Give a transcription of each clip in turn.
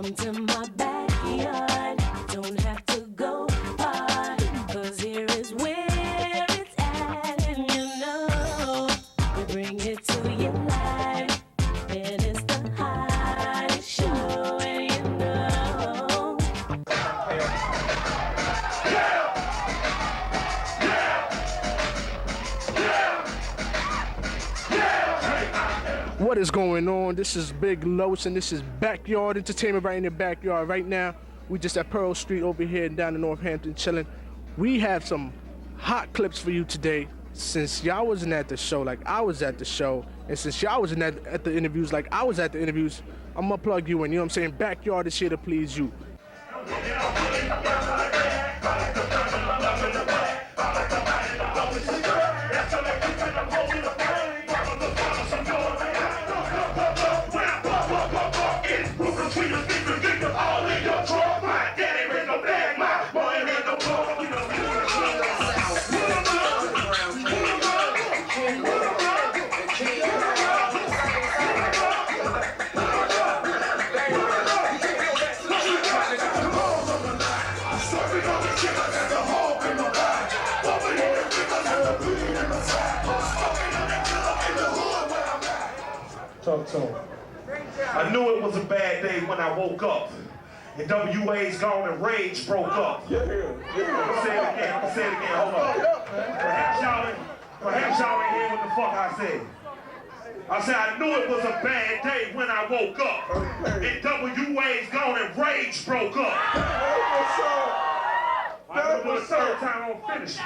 Come to my backyard, don't have to go far, 'cause here is where it's at, and you know, we bring it to your life, and it's the hottest show, and you know. What is going on? This is Big Los, and this is Backyard Entertainment right in the backyard. Right now, we just at Pearl Street over here down in Northampton chilling. We have some hot clips for you today. Since y'all wasn't at the show like I was at the show, and since y'all wasn't at the interviews like I was at the interviews, I'm gonna plug you in, you know what I'm saying? Backyard is here to please you. Talk to him. I knew it was a bad day when I woke up. And WA's gone and rage broke up. I'm gonna say it again, hold on. Perhaps y'all ain't hear what the fuck I said. I said I knew it was a bad day when I woke up. And WA's gone and rage broke up. I'm gonna do it a third time, I'm gonna finish it.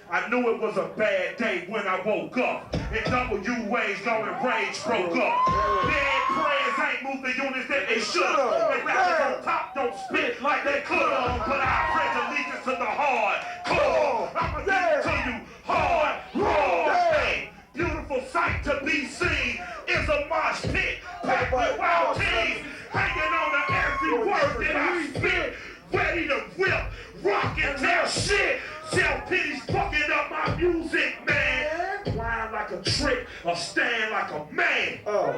I knew it was a bad day when I woke up. And WA's gone and rage broke up. Bad prayers ain't moved the units that they should. And rappers on top don't spit like they could. But I pledge allegiance to the hard core. I'ma give it to you hard, raw. Hey, beautiful sight to be seen is a mosh pit packed with wild teens. Hanging on to every word that I spit. Ready to whip, rock and tell shit. Self-pity's fucking up my music, man. Grind like a trick or stand like a man. Oh.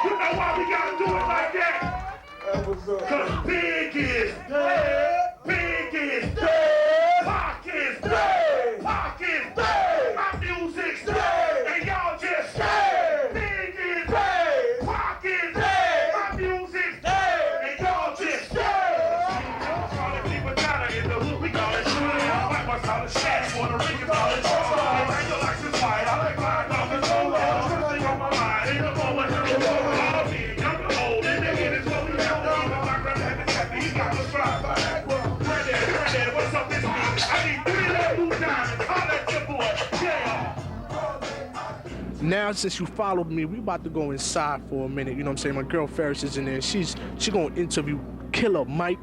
You know why we gotta do it like that? Cause Big is dead. Big is dead. Pac is dead. Pac is dead. My music's dead. And y'all just dead. Big is dead. Pac is dead. My music's dead. And y'all just dead. All the people down in the hood, we call it shooting. White boys call it shots. Puerto Ricans call it shots. I ain't like this fight. I like flying off and so long. Something on my mind. In the moment, in the moment. All being young and old. In the end, it's what we have to do. My brother had to happy. He got the fly. Granddad, what's up this week? I need 3 left blue diamonds. Holla at your boy. Yeah. Now, since you followed me, we about to go inside for a minute. You know what I'm saying? My girl Ferris is in there. She gonna interview Killer Mike.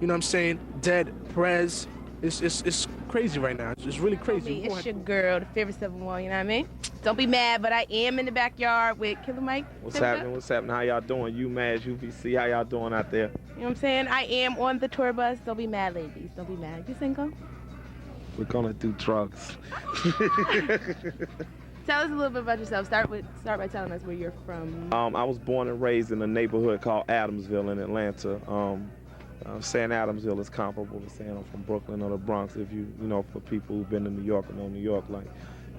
You know what I'm saying? Dead Prez. It's crazy right now. It's really crazy. It's your girl, the favorite 7-1, you know what I mean? Don't be mad, but I am in the backyard with Killer Mike. What's happening? What's happening? How y'all doing? UMass, UVC, how y'all doing out there? You know what I'm saying? I am on the tour bus. Don't be mad, ladies. Don't be mad. You single? We're gonna do drugs. Tell us a little bit about yourself. Start by telling us where you're from. I was born and raised in a neighborhood called Adamsville in Atlanta. Saying Adamsville is comparable to saying I'm from Brooklyn or the Bronx. If you know, for people who've been to New York or know New York, like,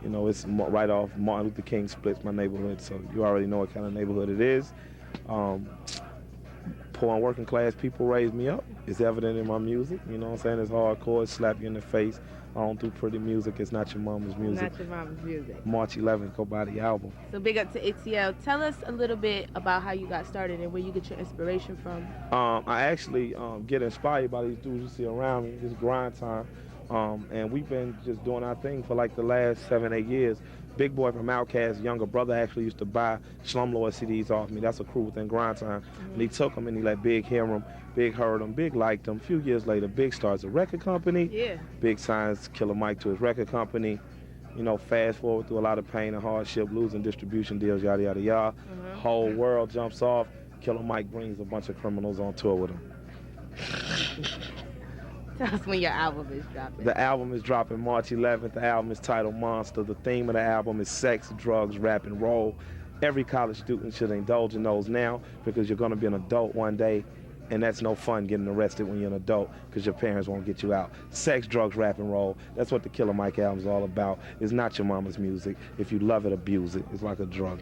you know, it's right off Martin Luther King splits my neighborhood, so you already know what kind of neighborhood it is. Poor and working class people raised me up. It's evident in my music, you know what I'm saying? It's hardcore, it slap you in the face. I don't do pretty music, it's not your mama's music. Not your mama's music. March 11th, go buy the album. So big up to ATL. Tell us a little bit about how you got started and where you get your inspiration from. I actually get inspired by these dudes you see around me, this grind time. And we've been just doing our thing for like the last 7-8 years. Big Boy from Outkast's younger brother actually used to buy Slumlord CDs off me. That's a crew within Grind Time. And he took them and he let Big hear them. Big heard them. Big liked them. A few years later, Big starts a record company. Yeah. Big signs Killer Mike to his record company. You know, fast forward through a lot of pain and hardship, losing distribution deals, yada, yada, yada. Whole world jumps off. Killer Mike brings a bunch of criminals on tour with him. Tell us when your album is dropping. The album is dropping March 11th. The album is titled Monster. The theme of the album is sex, drugs, rap, and roll. Every college student should indulge in those now because you're going to be an adult one day, and that's no fun getting arrested when you're an adult because your parents won't get you out. Sex, drugs, rap, and roll. That's what the Killer Mike album is all about. It's not your mama's music. If you love it, abuse it. It's like a drug.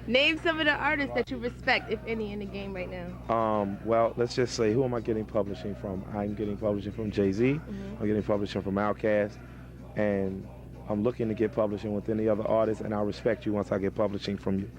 Name some of the artists that you respect, if any, in the game right now. Well, let's just say, who am I getting publishing from? I'm getting publishing from Jay-Z. I'm getting publishing from Outkast. And I'm looking to get publishing with any other artist, and I'll respect you once I get publishing from you.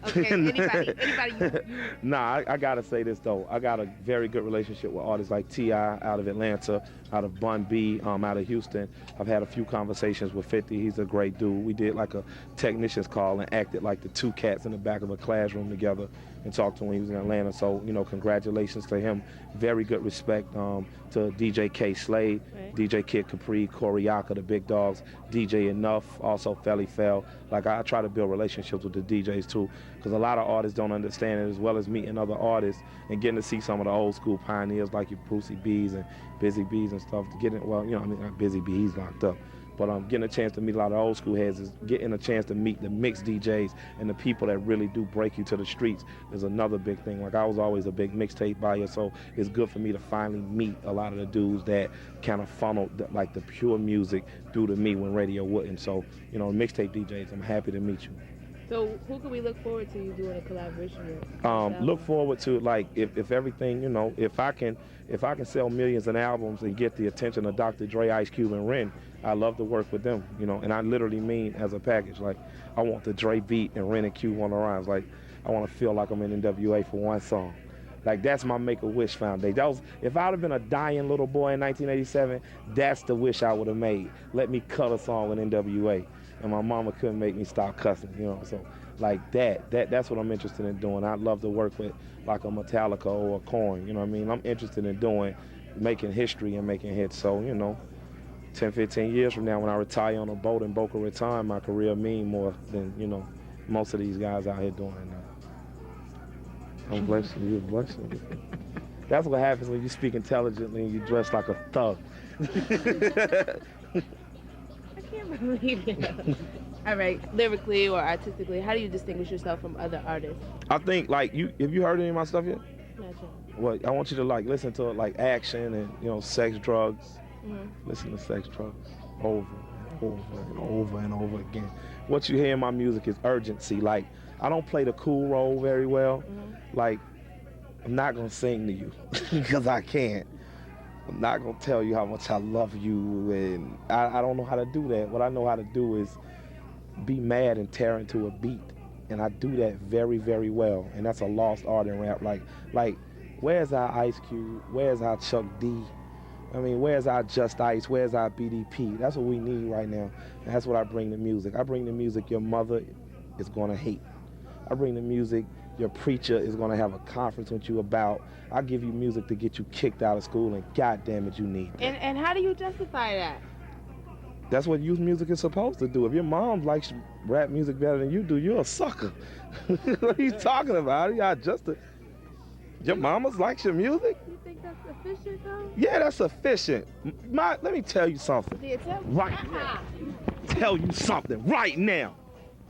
Okay, anybody you Nah, I gotta say this though. I got a very good relationship with artists like T.I. out of Atlanta, out of Bun B, out of Houston. I've had a few conversations with 50. He's a great dude. We did like a technician's call and acted like the two cats in the back of a classroom together and talked to him when he was in Atlanta. So, you know, congratulations to him. Very good respect to DJ K. Slade, right. DJ Kid Capri, Corey Yaka, the big dogs, DJ Enough, also Felly Fell. Like, I try to build relationships with the DJs too, because a lot of artists don't understand it, as well as meeting other artists and getting to see some of the old school pioneers like your Brucey B's and Busy B's and stuff. Well, you know, I mean, not Busy B, he's locked up. But getting a chance to meet a lot of old school heads is getting a chance to meet the mixed DJs and the people that really do break you to the streets is another big thing. Like, I was always a big mixtape buyer, so it's good for me to finally meet a lot of the dudes that kind of funneled like the pure music through to me when radio wouldn't. So, you know, mixtape DJs, I'm happy to meet you. So who can we look forward to you doing a collaboration with? Look forward to, like, if everything, you know, if I can sell millions of albums and get the attention of Dr. Dre, Ice Cube, and Ren, I love to work with them, you know, and I literally mean as a package. Like, I want the Dre beat and Ren and Cube on the rhymes. Like, I want to feel like I'm in NWA for one song. Like, that's my Make-A-Wish foundation. If I would have been a dying little boy in 1987, that's the wish I would have made. Let me cut a song with NWA. And my mama couldn't make me stop cussing, you know. So, like, that's what I'm interested in doing. I'd love to work with, like, a Metallica or a Korn, you know what I mean? I'm interested in making history and making hits. So, you know, 10, 15 years from now when I retire on a boat in Boca Raton, my career mean more than, you know, most of these guys out here doing right now. I'm blessing you, blessing. That's what happens when you speak intelligently and you dress like a thug. I can't believe it. All right, lyrically or artistically, how do you distinguish yourself from other artists? I think, like, have you heard any of my stuff yet? Not yet. Well, I want you to, like, listen to, like, Action and, you know, Sex, Drugs. Mm-hmm. Listen to Sex, Drugs over and over and over and over again. What you hear in my music is urgency. Like, I don't play the cool role very well. Mm-hmm. Like, I'm not gonna sing to you because I can't. I'm not gonna tell you how much I love you, and I don't know how to do that. What I know how to do is be mad and tear into a beat, and I do that very, very well. And that's a lost art in rap. Like, where's our Ice Cube? Where's our Chuck D? I mean, where's our Just Ice? Where's our BDP? That's what we need right now. And that's what I bring to music. I bring the music your mother is gonna hate. I bring the music your preacher is gonna have a conference with you about. I give you music to get you kicked out of school, and God damn it, you need that. And how do you justify that? That's what youth music is supposed to do. If your mom likes rap music better than you do, you're a sucker. What are you talking about? Your mama likes your music? You think that's sufficient, though? Yeah, that's sufficient. Let me tell you something. Right now. Tell you something right now.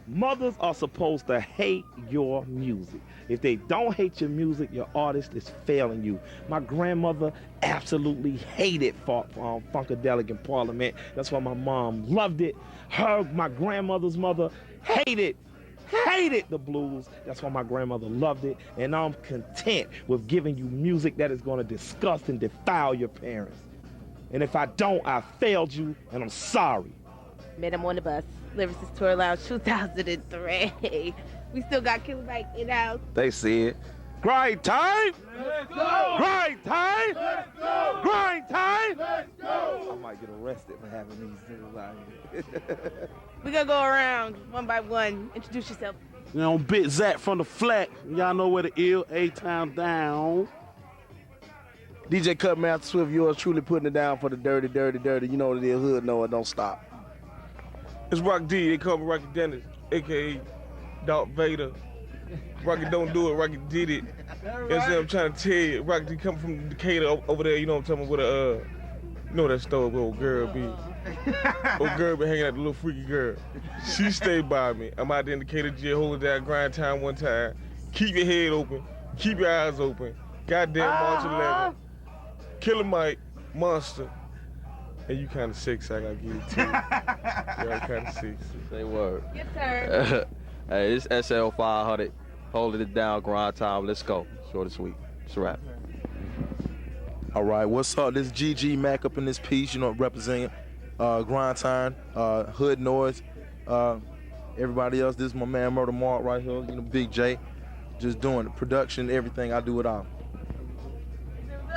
Mothers are supposed to hate your music. If they don't hate your music, your artist is failing you. My grandmother absolutely hated Funkadelic in Parliament. That's why my mom loved it. My grandmother's mother hated the blues. That's why my grandmother loved it. And I'm content with giving you music that is going to disgust and defile your parents. And if I don't, I failed you, and I'm sorry. Man, I'm on the bus. Lyricist Tour Lounge 2003. We still got Killer Mike in house. They see it. Grind time! Let's go! Grind time! Let's go! Grind time! Let's go! I might get arrested for having these dudes out here. We're gonna go around one by one. Introduce yourself. You know, Big Zach from the Flat. Y'all know where the ill, A-Town down. DJ Cutmaster Swift, yours truly putting it down for the dirty, dirty, dirty. You know what it is, hood, know it, don't stop. It's Rock D, they call me Rocky Dennis, a.k.a. Darth Vader. Rocky don't do it, Rocky did it. You know what I'm saying? I'm trying to tell you, Rocky come from Decatur over there, you know what I'm talking about, with a, you know that store where old girl be. Old girl be hanging out, the little freaky girl. She stayed by me. I'm out there in Decatur jail, holding down grind time one time. Keep your head open, keep your eyes open. Goddamn March 11, Killer Mike, Monster. And you kind of sexy, I gotta give it to you. You're kind of sexy. Say word. Yes, sir. Hey, it's SL 500. Holding it down, grind time. Let's go. Short and sweet. It's a wrap. All right, what's up? This is GG Mac up in this piece, you know, representing Grind Time, Hood Noise. Everybody else, this is my man Murder Mark right here, you know, Big J. Just doing the production, everything, I do it all.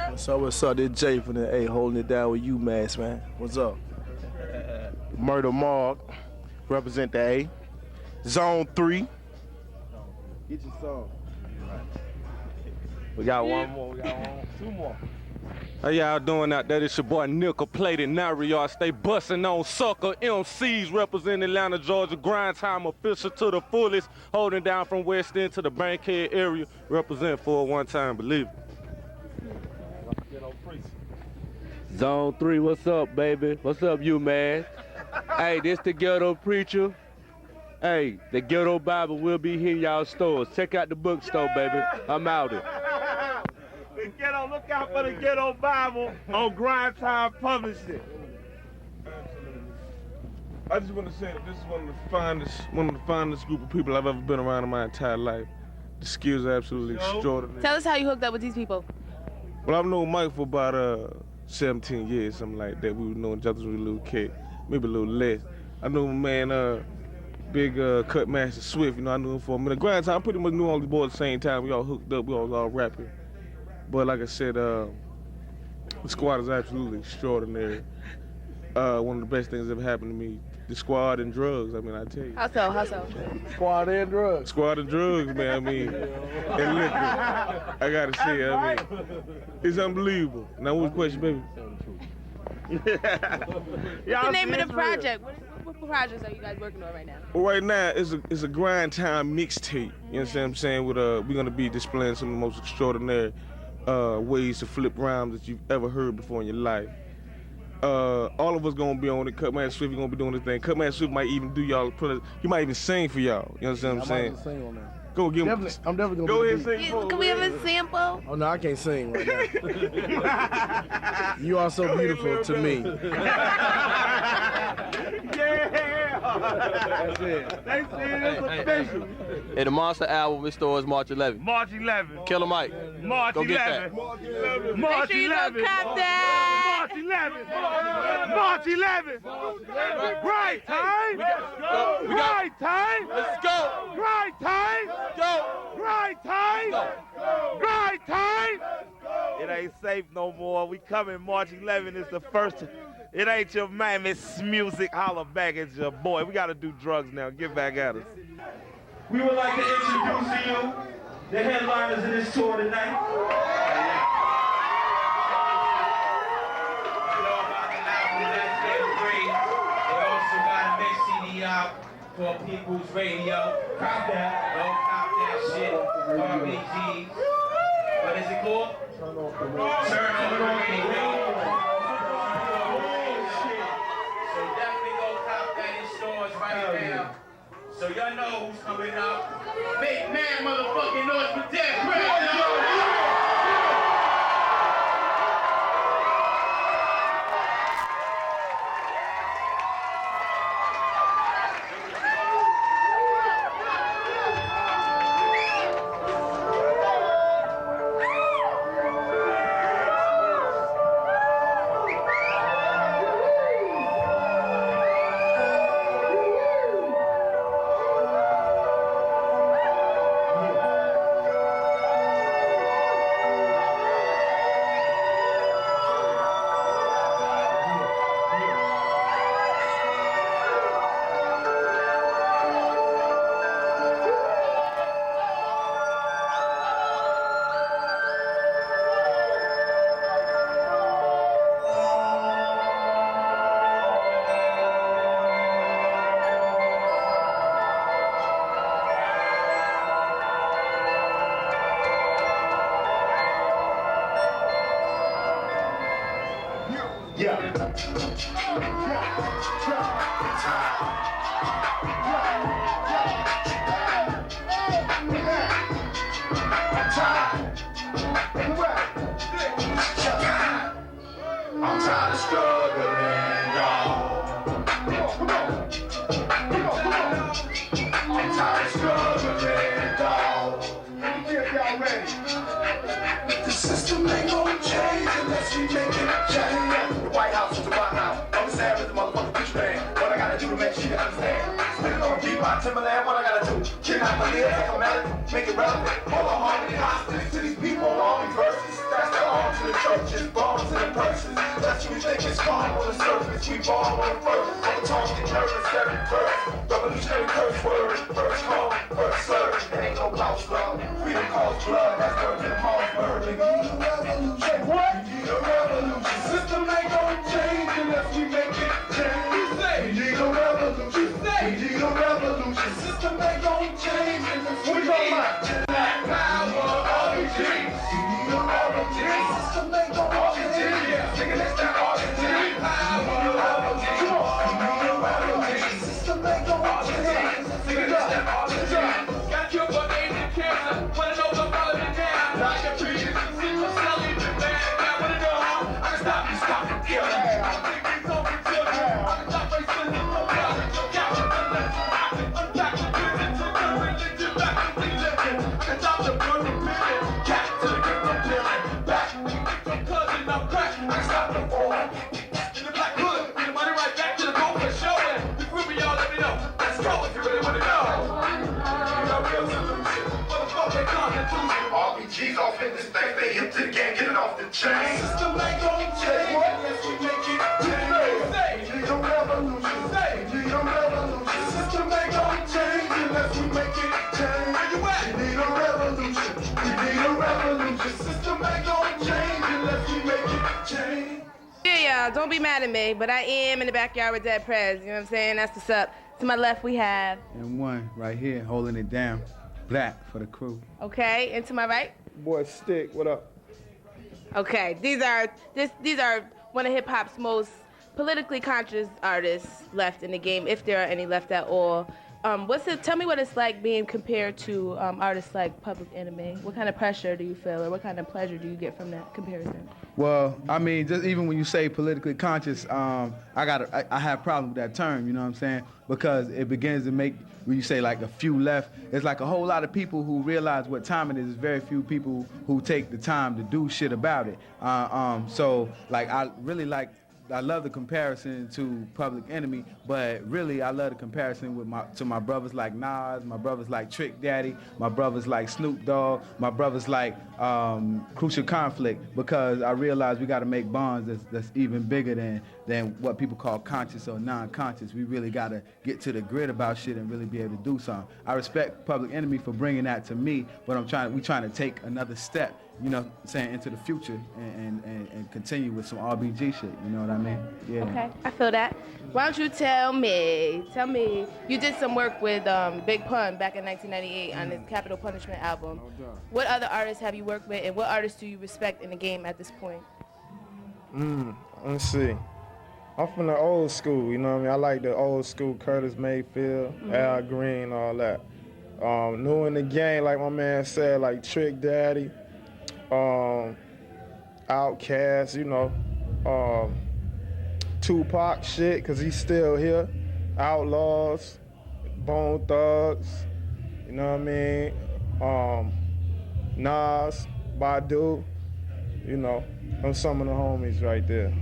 What's up? This Jay from the A, holding it down with UMass, man. What's up? Murder Mark, represent the A. Zone 3. Get your song. We got one more, two more. How y'all doing out there? It's your boy Nickel Plated Nariar. Stay bustin' on sucker MCs representing Atlanta, Georgia. Grind Time official to the fullest. Holding down from West End to the Bankhead area. Represent for one time, believe it. Zone 3, what's up, baby? What's up, you man? Hey, this the Ghetto Preacher. Hey, the Ghetto Bible will be here in y'all stores. Check out the bookstore, baby. I'm out here. The ghetto, look out for the Ghetto Bible on Grind Time Publishing. I just want to say that this is one of the finest group of people I've ever been around in my entire life. The skills are absolutely extraordinary. Tell us how you hooked up with these people. Well, I've known Mike for about 17 years, something like that. We were knowing each other as a little kid, maybe a little less. I knew my man, Big Cut Master Swift, you know, I knew him for a minute. Grind Time, I pretty much knew all these boys at the same time. We all hooked up, we all rapping. But like I said, the squad is absolutely extraordinary. One of the best things that ever happened to me. The squad and drugs, I mean, I tell you. How so? How so? Squad and drugs. Squad and drugs, man, I mean, and liquor. I gotta say, I mean, it's unbelievable. Now, what's the question, baby? What's the name of the project? What projects are you guys working on right now? Well, right now, it's a Grind Time mixtape. You know what I'm saying? With we're gonna be displaying some of the most extraordinary ways to flip rhymes that you've ever heard before in your life. All of us gonna be on it. Cutman Swift gonna be doing this thing. Cutman Swift might even do y'all. He might even sing for y'all. You know what I'm saying? I might sing on that. Go give him. I'm definitely gonna go ahead and sing. Can we have a sample? Oh no, I can't sing right now. You are so beautiful to me. That's it. They say it's official. And the Monster album, it stores March 11th. March 11th. Killer Mike. March Go 11th. get that. March 11th. Make sure you go cop that. March 11th. March 11th. Right time. Right time. Let's go. Right time. Go. Right time. Right time. It ain't safe no more. We coming March 11th is the first. It ain't your man, it's music. Holla back at your boy. We gotta do drugs now. Get back at us. We would like to introduce to you the headliners of this tour tonight. They also got a mix CD out for People's Radio. Cop that. Don't cop that shit. RBGs. What is it called? Turn on the radio. So definitely go cop that in stores right now. So y'all know who's coming up. Big man motherfucking noise for death right now. I'm tired of struggling, y'all. Come on. I'm tired of struggling, dawg. Y'all ready? The system ain't gonna change unless we make it change. The White House is the White House. I'm the Sam is the motherfucking bitch man. What I gotta do to make sure you understand? Stick on deep my Timberland, what I gotta do? Kidnap my live, take a melody, make it relevant. Hold on, harmony, hostility to these people, all these verses. That's the arms to the churches, bombs to the purses. That's what we think is calm on the surface. We bomb on the first. I'm talking nervous every verse. Revolutionary curse word. First call, first serve. It ain't no lost love. Freedom calls blood. That's where the Mossberg. We need a revolution. What? We need a revolution. System ain't gonna change unless we make it change. We need a revolution. We need a revolution. System ain't gonna change unless we make it change. Black power, RBG. We need a revolution. System ain't gonna change. Nigga, that's that RBG. Power, RBG. Come on. We need a revolution. System ain't gonna change. Nigga, that's that RBG. Got killed for AIDS and cancer. Wanna know the parliament now? Like a preacher, I'm selling the bad. Now wanna know how I can stop you, stop and kill it. I'm thinking so for children. I can stop racism, no problem. Capture the left. I can unpack the prison to turn religion back to religion. I can stop the birth of million. Cat to the grip of million. Back, your cousin, I'm crack. I can stop the war. In the black hood, get the money right back to the goal for showing. You group me, y'all let me know. Let's go if you really wanna know. Real solution. Motherfucking constitution. RBG's off in this thing. They hip to the game, get it off the chain. System ain't gonna change unless we make it change. We need a revolution. We need a revolution. System ain't gonna change unless we make it change. Where you at? We need a revolution. We need a revolution. System ain't gonna change unless we make it change. Yeah, y'all, don't be mad at me, but I am in the backyard with Dead Prez. You know what I'm saying? That's what's up. To my left, we have. And one right here, holding it down. Black for the crew. Okay, and to my right. Boy, Stick, what up? Okay, these are one of hip hop's most politically conscious artists left in the game, if there are any left at all. Tell me what it's like being compared to artists like Public Enemy. What kind of pressure do you feel, or what kind of pleasure do you get from that comparison? Well, I mean, just even when you say politically conscious, I have a problem with that term, you know what I'm saying? Because it begins to make, when you say like a few left, it's like a whole lot of people who realize what time it is. There's very few people who take the time to do shit about it. So, like, I love the comparison to Public Enemy, but really I love the comparison to my brothers like Nas, my brothers like Trick Daddy, my brothers like Snoop Dogg, my brothers like Crucial Conflict, because I realize we got to make bonds that's even bigger than what people call conscious or non-conscious. We really got to get to the grit about shit and really be able to do something. I respect Public Enemy for bringing that to me, but we trying to take another step, you know, saying into the future and continue with some RBG shit, you know what I mean? Yeah. Okay, I feel that. Why don't you tell me, you did some work with Big Pun back in 1998 on his Capital Punishment album. What other artists have you worked with, and what artists do you respect in the game at this point? Let's see. I'm from the old school, you know what I mean? I like the old school Curtis Mayfield, Al Green, all that. New in the game, like my man said, like Trick Daddy, Outkast, you know, Tupac shit, because he's still here, Outlaws, Bone Thugs, you know what I mean? Nas, Badu, you know, them some of the homies right there.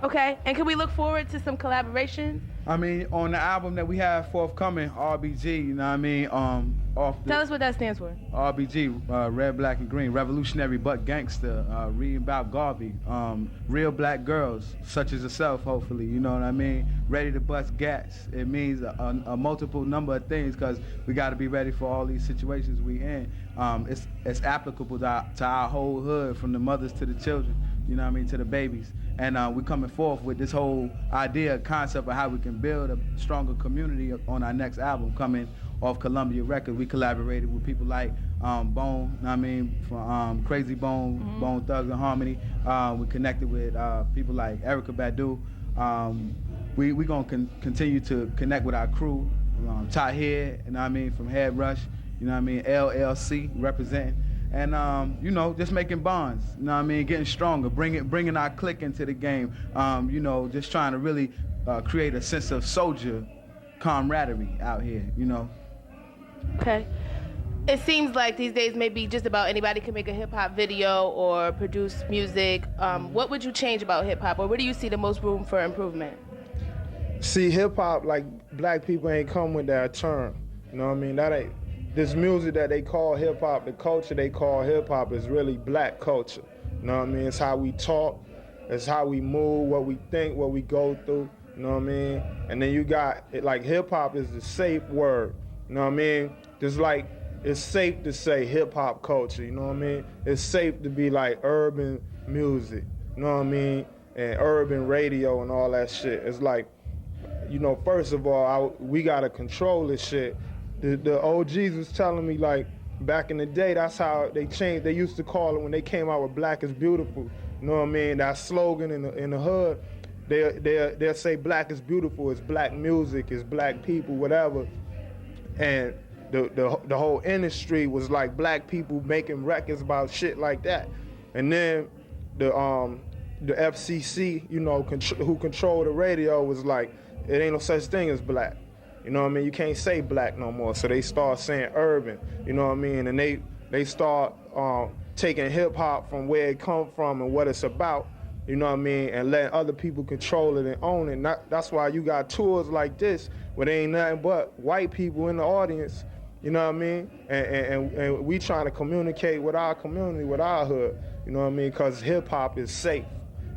Okay. And can we look forward to some collaboration? I mean, on the album that we have forthcoming, RBG, you know what I mean? Tell us what that stands for. RBG, Red, Black, and Green, Revolutionary but Gangster, reading about Garvey, real black girls, such as yourself, hopefully, you know what I mean? Ready to bust gats. It means a multiple number of things, because we got to be ready for all these situations we in. It's applicable to our whole hood, from the mothers to the children, you know what I mean, to the babies. And we're coming forth with this whole idea, concept of how we can build a stronger community on our next album, coming off Columbia Records. We collaborated with people like Bone, know what I mean, from Crazy Bone, Bone Thugs and Harmony. We connected with people like Erykah Badu. We gonna continue to connect with our crew, Tahir, you know what I mean, from Head Rush, you know what I mean, LLC representing. And, you know, just making bonds, you know what I mean, getting stronger, bringing our clique into the game, you know, just trying to really create a sense of soldier camaraderie out here, you know. Okay. It seems like these days maybe just about anybody can make a hip-hop video or produce music. What would you change about hip-hop, or where do you see the most room for improvement? See, hip-hop, like, black people ain't come with that term, you know what I mean? That ain't, this music that they call hip-hop, the culture they call hip-hop is really black culture, you know what I mean? It's how we talk, it's how we move, what we think, what we go through, you know what I mean? And then you got, like, hip-hop is the safe word, you know what I mean? Just like, it's safe to say hip-hop culture, you know what I mean? It's safe to be like urban music, you know what I mean? And urban radio and all that shit. It's like, you know, first of all, we gotta control this shit. The OGs was telling me, like, back in the day, that's how they changed. They used to call it, when they came out with Black is Beautiful, you know what I mean? That slogan in the hood, they'll say Black is beautiful, it's black music, it's black people, whatever. And the whole industry was like black people making records about shit like that. And then the FCC, you know, who controlled the radio was like, it ain't no such thing as black. You know what I mean? You can't say black no more. So they start saying urban, you know what I mean? And they start taking hip hop from where it come from and what it's about, you know what I mean? And letting other people control it and own it. That's why you got tours like this where there ain't nothing but white people in the audience, you know what I mean? And we trying to communicate with our community, with our hood, you know what I mean? Because hip hop is safe,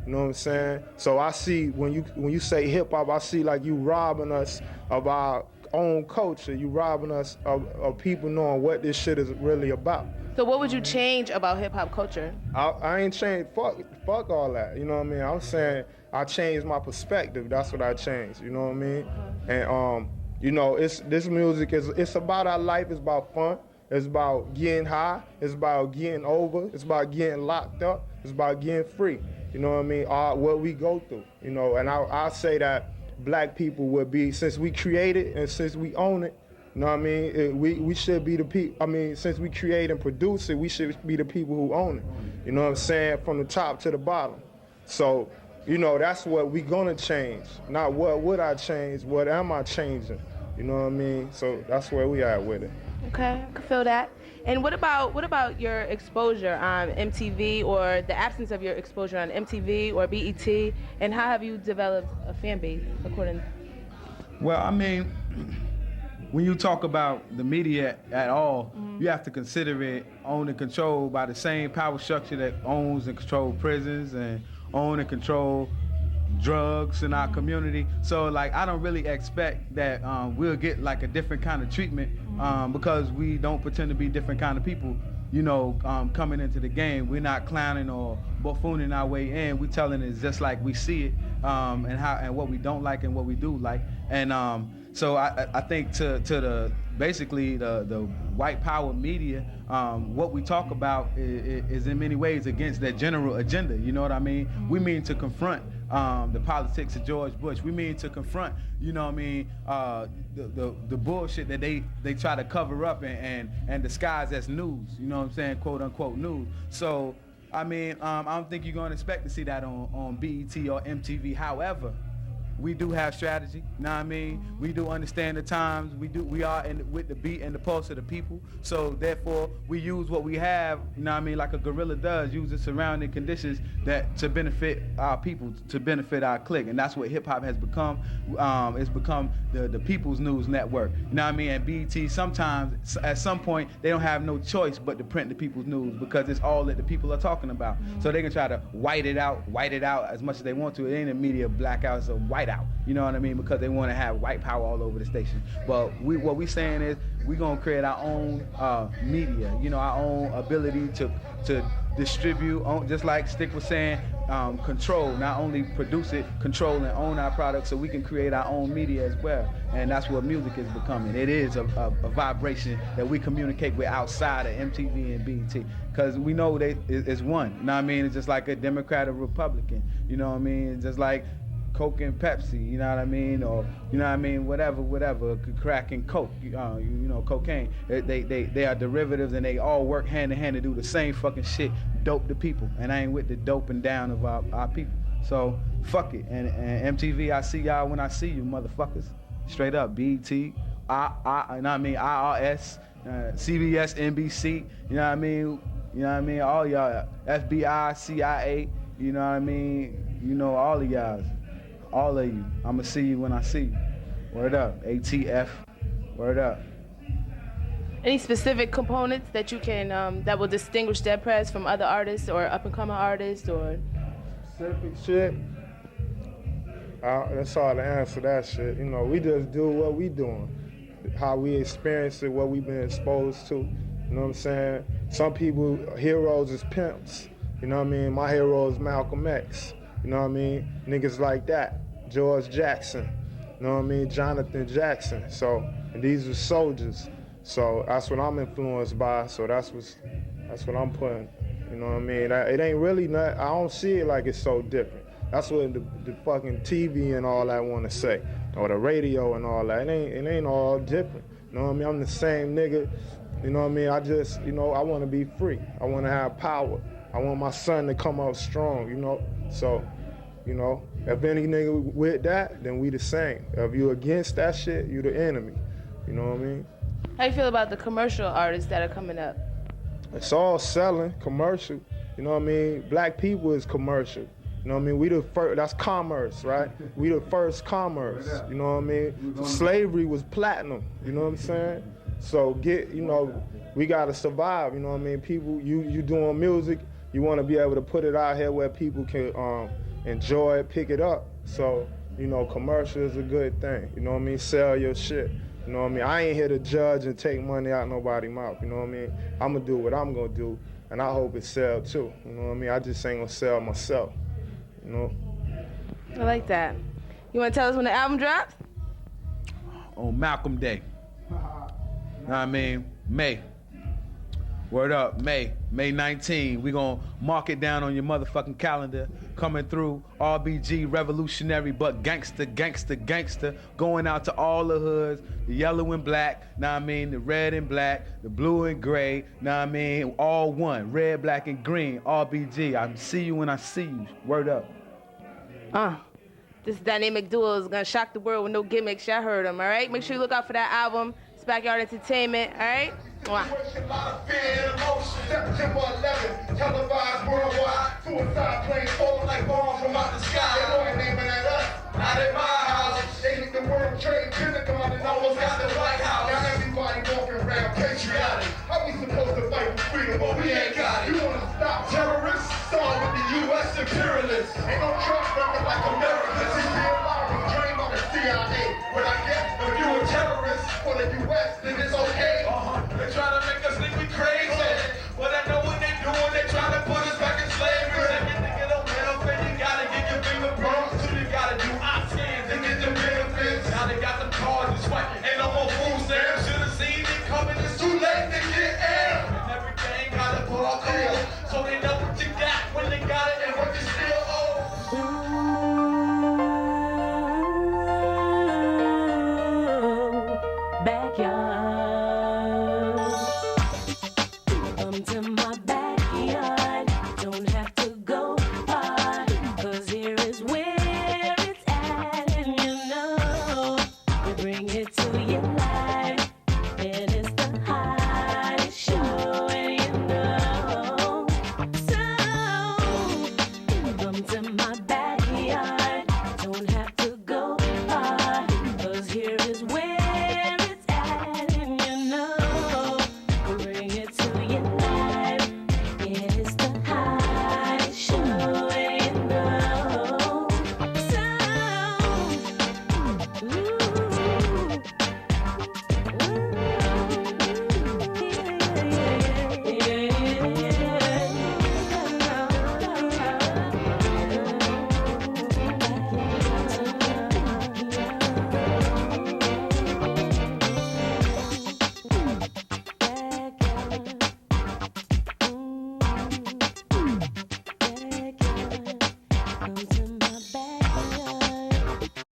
you know what I'm saying? So I see, when you say hip hop, I see like you robbing us of our own culture. You robbing us of people knowing what this shit is really about. So what would you change about hip hop culture? I ain't changed, fuck all that, you know what I mean? I'm saying I changed my perspective, that's what I changed, you know what I mean? And you know, this music it's about our life, it's about fun, it's about getting high, it's about getting over, it's about getting locked up, it's about getting free, you know what I mean? What we go through, you know, and I say that black people would be, since we created and since we own it, you know what I mean? We should be the people, I mean, since we create and produce it, we should be the people who own it, you know what I'm saying? From the top to the bottom. So, you know, that's what we gonna change. Not what would I change, what am I changing? You know what I mean? So that's where we at with it. Okay, I can feel that. And what about your exposure on MTV, or the absence of your exposure on MTV or BET, and how have you developed a fan base according? Well, I mean, when you talk about the media at all, you have to consider it owned and controlled by the same power structure that owns and controls prisons and own and control drugs in our community. So like, I don't really expect that we'll get like a different kind of treatment because we don't pretend to be different kind of people, you know, coming into the game. We're not clowning or buffooning our way in. We're telling it just like we see it, and what we don't like and what we do like. And so I think to the basically the white power media, what we talk about is in many ways against that general agenda. You know what I mean? We mean to confront the politics of George Bush. We mean to confront, you know what I mean, the bullshit that they try to cover up and disguise as news, you know what I'm saying, quote unquote news. So, I mean, I don't think you're gonna expect to see that on BET or MTV. However, we do have strategy, you know what I mean? We do understand the times. We are with the beat and the pulse of the people. So therefore, we use what we have, you know what I mean, like a gorilla does, use the surrounding conditions to benefit our people, to benefit our clique. And that's what hip hop has become. It's become the people's news network, you know what I mean? And BET, sometimes, at some point, they don't have no choice but to print the people's news because it's all that the people are talking about. So they can try to white it out as much as they want to. It ain't a media blackout, it's a white out, you know what I mean? Because they want to have white power all over the station. But what we saying is we're going to create our own media, you know, our own ability to distribute, just like Stick was saying, control, not only produce it, control and own our product so we can create our own media as well. And that's what music is becoming. It is a vibration that we communicate with outside of MTV and BET. Because we know it's one. You know what I mean? It's just like a Democrat or Republican. You know what I mean? It's just like Coke and Pepsi, you know what I mean? Or, you know what I mean? Whatever. Crack and Coke, you know, cocaine. They are derivatives and they all work hand in hand to do the same fucking shit, dope the people. And I ain't with the doping down of our people. So, fuck it. And MTV, I see y'all when I see you, motherfuckers. Straight up, BET, you know what I mean? IRS, CBS, NBC, you know what I mean? You know what I mean? All y'all, FBI, CIA, you know what I mean? You know, all of y'all. All of you. I'ma see you when I see you. Word up. ATF. Word up. Any specific components that you can that will distinguish Dead Prez from other artists or up and coming artists or specific shit? That's hard to answer that shit. You know, we just do what we doing, how we experience it, what we been exposed to. You know what I'm saying? Some people heroes is pimps. You know what I mean? My hero is Malcolm X. You know what I mean? Niggas like that. George Jackson. You know what I mean? Jonathan Jackson. So, and these are soldiers. So that's what I'm influenced by. So that's what I'm putting. You know what I mean? It ain't really not, I don't see it like it's so different. That's what the fucking TV and all that want to say. Or the radio and all that. It ain't all different. You know what I mean? I'm the same nigga. You know what I mean? I just, you know, I want to be free. I want to have power. I want my son to come out strong, you know? So, you know, if any nigga with that, then we the same. If you against that shit, you the enemy. You know what I mean? How you feel about the commercial artists that are coming up? It's all selling, commercial. You know what I mean? Black people is commercial. You know what I mean? We the first, that's commerce, right? We the first commerce, you know what I mean? Slavery was platinum, you know what I'm saying? So you know, we gotta survive, you know what I mean? People, you doing music, you wanna be able to put it out here where people can enjoy it, pick it up. So, you know, commercial is a good thing, you know what I mean? Sell your shit, you know what I mean? I ain't here to judge and take money out nobody's mouth, you know what I mean? I'm gonna do what I'm gonna do, and I hope it sell too, you know what I mean? I just ain't gonna sell myself, you know? I like that. You wanna tell us when the album drops? On Malcolm Day. Know what I mean? May. Word up, May 19. We gonna mark it down on your motherfucking calendar. Coming through, RBG, revolutionary, but gangster. Going out to all the hoods, the yellow and black, know what I mean? The red and black, the blue and gray, know what I mean? All one, red, black, and green, RBG. I see you when I see you. Word up. This dynamic duo is gonna shock the world with no gimmicks. Y'all heard them, all right? Make sure you look out for that album. It's Backyard Entertainment, all right? Mwah. September 11th, televised worldwide. Suicide planes falling like bombs from out the sky. They know ain't naming at us.